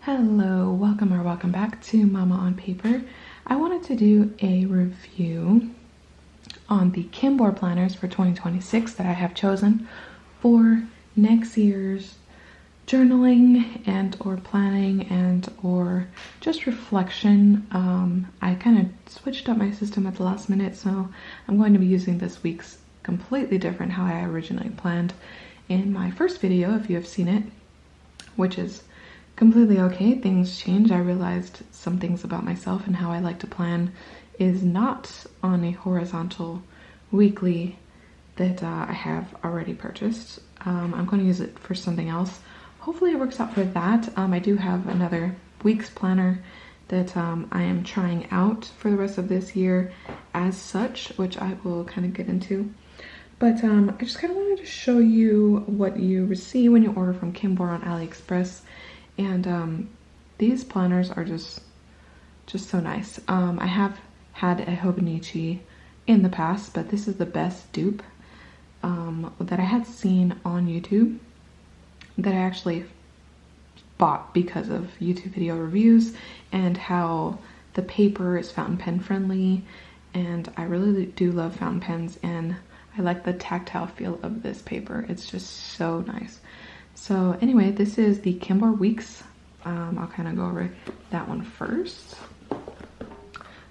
Hello, welcome or welcome back to Mama on Paper. I wanted to do a review on the Kinbor planners for 2026 that I have chosen for next year's journaling and or planning and or just reflection. I kind of switched up my system at the last minute, so I'm going to be using this week's completely different how I originally planned in my first video, if you have seen it, which is completely okay. Things change. I realized some things about myself and how I like to plan is not on a horizontal weekly that I have already purchased. I'm going to use it for something else. Hopefully it works out for that. I do have another week's planner that I am trying out for the rest of this year as such, which I will kind of get into. But I just kind of wanted to show you what you receive when you order from Kinbor on AliExpress. And these planners are just so nice. I have had a Hobonichi in the past, but this is the best dupe that I had seen on YouTube that I actually bought because of YouTube video reviews and how the paper is fountain pen friendly. And I really do love fountain pens, and I like the tactile feel of this paper. It's just so nice. So anyway, this is the Kinbor Weeks. I'll kind of go over that one first.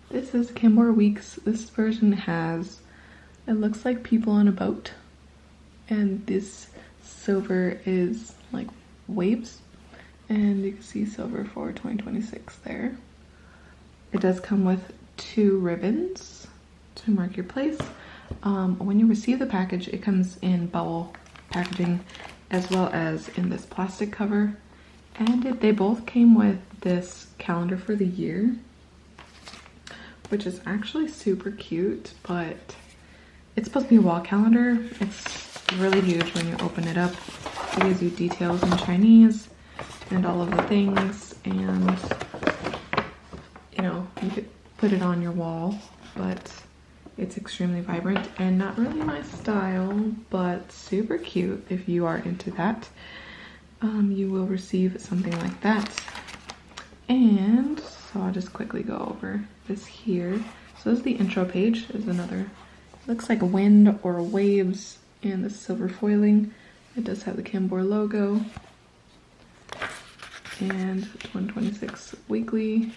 This is Kinbor Weeks. This version has, it looks like people on a boat. And this silver is like waves. And you can see silver for 2026 there. It does come with 2 ribbons to mark your place. When you receive the package, it comes in bubble packaging as well as in this plastic cover, and they both came with this calendar for the year, which is actually super cute. But it's supposed to be a wall calendar. It's really huge when you open it up. It gives you details in Chinese and all of the things, and you know, you could put it on your wall, but it's extremely vibrant and not really my style, but super cute if you are into that. You will receive something like that. And so I'll just quickly go over this here. So this is the intro page. There's another, looks like wind or waves and the silver foiling. It does have the Kinbor logo. And 126 weekly.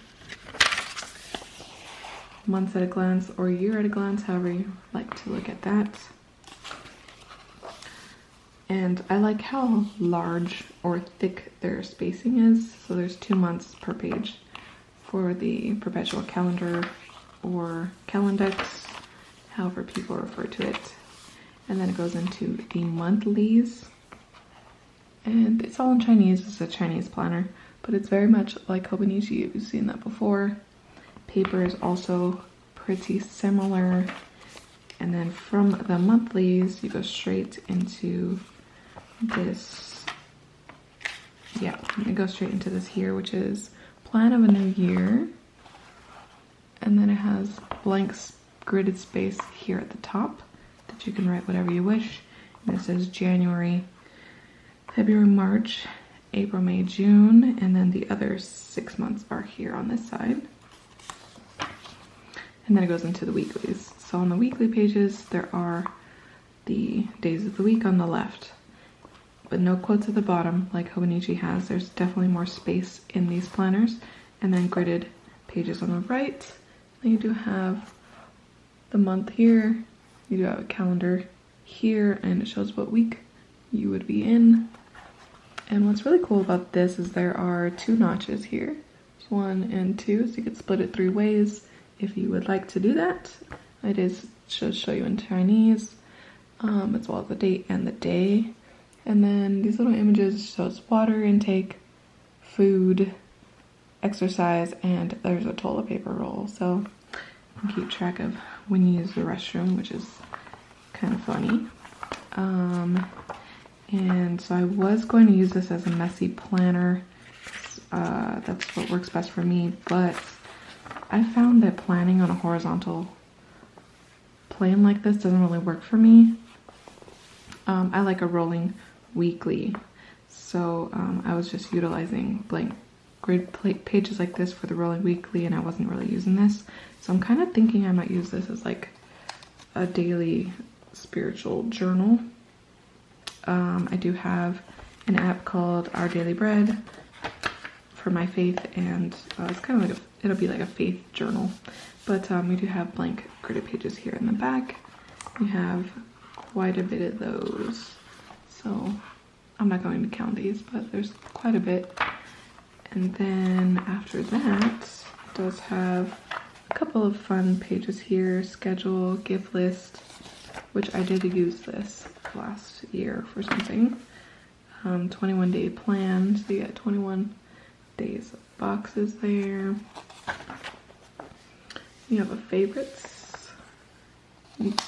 Months at a glance or year at a glance, however you like to look at that. And I like how large or thick their spacing is. So there's 2 months per page for the perpetual calendar or calendex, however people refer to it. And then it goes into the monthlies. And it's all in Chinese. It's a Chinese planner, but it's very much like Hobonichi. You've seen that before. Paper is also pretty similar. And then from the monthlies, you go straight into this. Yeah, it goes straight into this here, which is plan of a new year. And then it has blank gridded space here at the top that you can write whatever you wish. And it says January, February, March, April, May, June, and then the other 6 months are here on this side. And then it goes into the weeklies. So on the weekly pages, there are the days of the week on the left, but no quotes at the bottom like Hobonichi has. There's definitely more space in these planners. And then gridded pages on the right. Then you do have the month here. You do have a calendar here, and it shows what week you would be in. And what's really cool about this is there are 2 notches here. 1 and 2, so you could split it 3 ways. If you would like to do that, it is should show you in Chinese, as well as the date and the day. And then these little images shows water intake, food, exercise, and there's a toilet paper roll. So you can keep track of when you use the restroom, which is kind of funny. And so I was going to use this as a messy planner. That's what works best for me, but I found that planning on a horizontal plane like this doesn't really work for me. I like a rolling weekly, so I was just utilizing blank grid pages like this for the rolling weekly, and I wasn't really using this. So I'm kind of thinking I might use this as like a daily spiritual journal. I do have an app called Our Daily Bread for my faith, and it's kind of like it'll be like a faith journal. But we do have blank gridded pages here in the back. We have quite a bit of those. So I'm not going to count these, but there's quite a bit. And then after that, it does have a couple of fun pages here. Schedule, gift list, which I did use this last year for something. 21-day plan, so you get 21 days of boxes there. You have a favorites.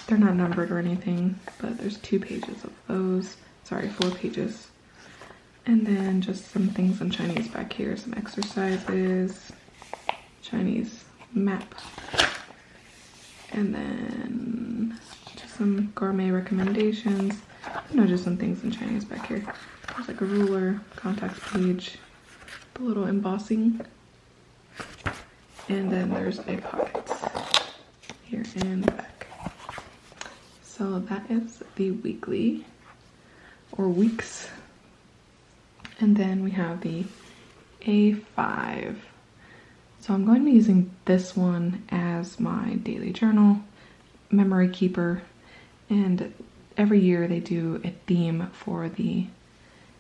They're not numbered or anything, but there's 2 pages of those. Sorry, 4 pages. And then just some things in Chinese back here, some exercises, Chinese map, and then just some gourmet recommendations. Just some things in Chinese back here. There's like a ruler, contacts page, the little embossing, and then there's a pocket here in the back. So that is the weekly, or weeks. And then we have the A5. So I'm going to be using this one as my daily journal, memory keeper, and every year they do a theme for the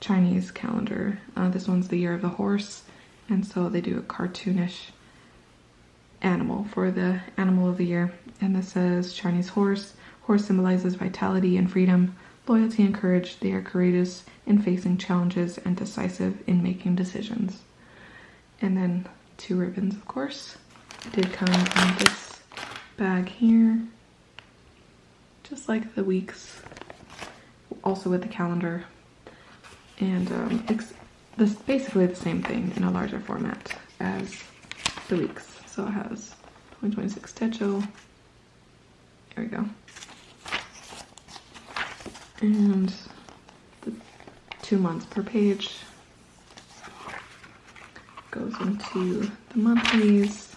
Chinese calendar. This one's the year of the horse, and so they do a cartoonish animal for the animal of the year. And this says Chinese horse. Horse symbolizes vitality and freedom, loyalty and courage. They are courageous in facing challenges and decisive in making decisions. And then 2 ribbons, of course. It did come in this bag here, just like the weeks, also with the calendar. And it's basically the same thing in a larger format as the weeks. So it has 2026 Techo. There we go. And the 2 months per page goes into the monthlies.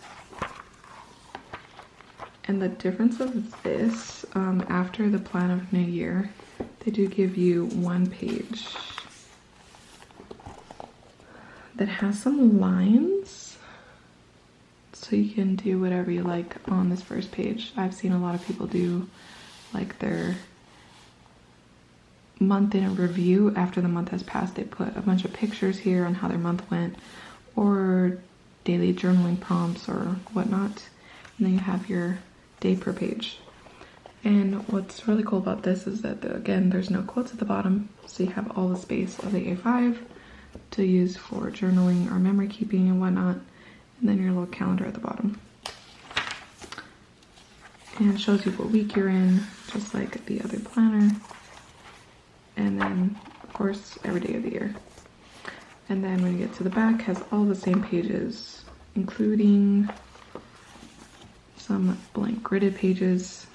And the difference of this, after the plan of New Year, they do give you 1 page that has some lines, so you can do whatever you like on this first page. I've seen a lot of people do like their month in review after the month has passed. They put a bunch of pictures here on how their month went, or daily journaling prompts or whatnot, and then you have your day per page. And what's really cool about this is that again, there's no quotes at the bottom, so you have all the space of the A5 to use for journaling or memory keeping and whatnot, and then your little calendar at the bottom. And it shows you what week you're in, just like the other planner. And then, of course, every day of the year. And then when you get to the back, has all the same pages, including some blank gridded pages.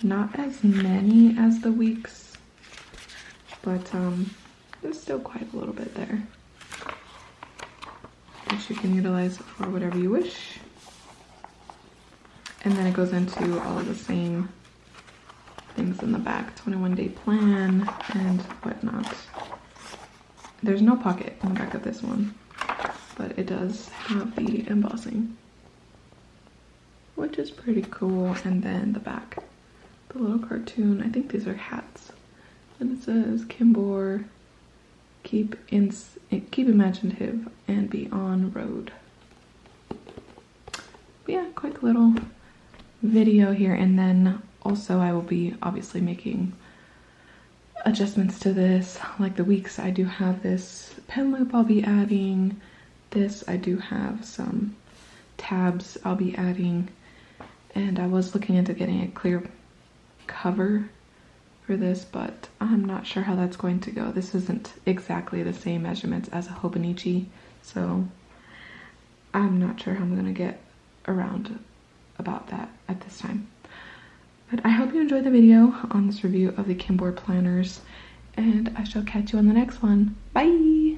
Not as many as the weeks, but there's still quite a little bit there, which you can utilize for whatever you wish. And then it goes into all of the same things in the back, 21-day plan and whatnot. There's no pocket on the back of this one, but it does have the embossing, which is pretty cool. And then the back, the little cartoon, I think these are hats, and it says Kinbor, keep imaginative and be on road. But yeah, quick little video here. And then also I will be obviously making adjustments to this, like the weeks. I do have this pen loop I'll be adding. This, I do have some tabs I'll be adding, and I was looking into getting a clear cover for this, but I'm not sure how that's going to go. This isn't exactly the same measurements as a Hobonichi, so I'm not sure how I'm gonna get around about that at this time. But I hope you enjoyed the video on this review of the Kinbor planners, and I shall catch you on the next one. Bye!